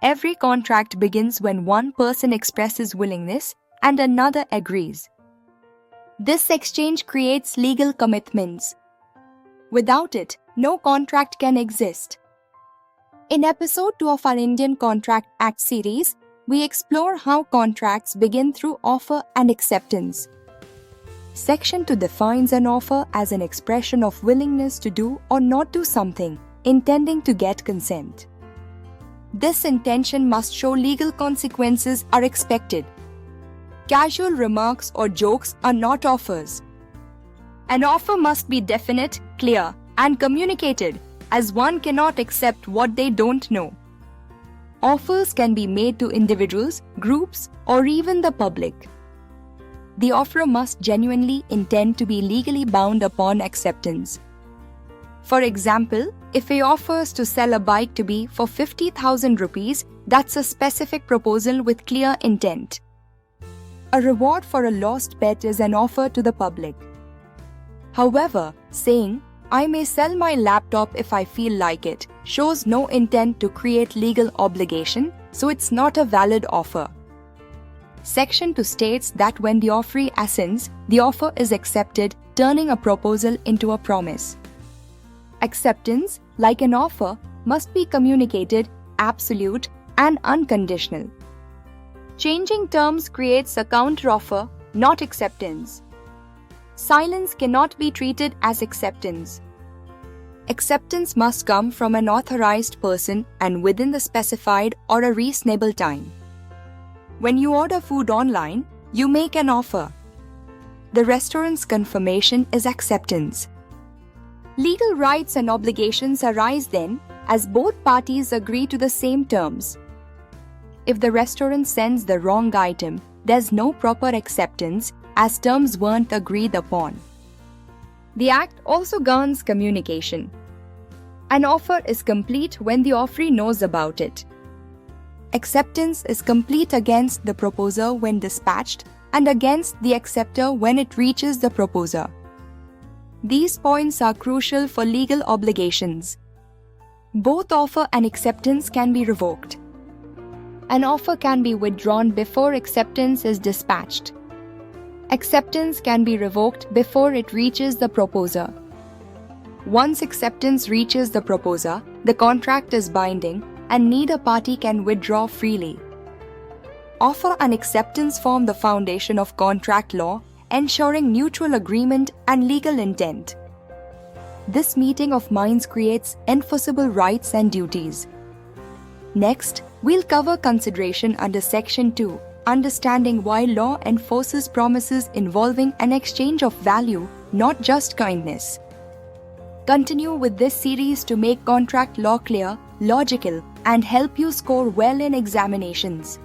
Every contract begins when one person expresses willingness and another agrees. This exchange creates legal commitments. Without it, no contract can exist. In episode 2 of our Indian Contract Act series, we explore how contracts begin through offer and acceptance. Section 2 defines an offer as an expression of willingness to do or not do something, intending to get consent. This intention must show legal consequences are expected. Casual remarks or jokes are not offers. An offer must be definite, clear, and communicated, as one cannot accept what they don't know. Offers can be made to individuals, groups, or even the public. The offeror must genuinely intend to be legally bound upon acceptance. For example, if he offers to sell a bike to be for 50,000 rupees, that's a specific proposal with clear intent. A reward for a lost bet is an offer to the public. However, saying, "I may sell my laptop if I feel like it," shows no intent to create legal obligation, so it's not a valid offer. Section 2 states that when the offeree assents, the offer is accepted, turning a proposal into a promise. Acceptance, like an offer, must be communicated, absolute, and unconditional. Changing terms creates a counteroffer, not acceptance. Silence cannot be treated as acceptance. Acceptance must come from an authorized person and within the specified or a reasonable time. When you order food online, you make an offer. The restaurant's confirmation is acceptance. Legal rights and obligations arise then, as both parties agree to the same terms. If the restaurant sends the wrong item, there's no proper acceptance, as terms weren't agreed upon. The Act also governs communication. An offer is complete when the offeree knows about it. Acceptance is complete against the proposer when dispatched and against the acceptor when it reaches the proposer. These points are crucial for legal obligations. Both offer and acceptance can be revoked. An offer can be withdrawn before acceptance is dispatched. Acceptance can be revoked before it reaches the proposer. Once acceptance reaches the proposer, the contract is binding and neither party can withdraw freely. Offer and acceptance form the foundation of contract law, ensuring mutual agreement and legal intent. This meeting of minds creates enforceable rights and duties. Next, we'll cover consideration under Section 2, understanding why law enforces promises involving an exchange of value, not just kindness. Continue with this series to make contract law clear, logical, and help you score well in examinations.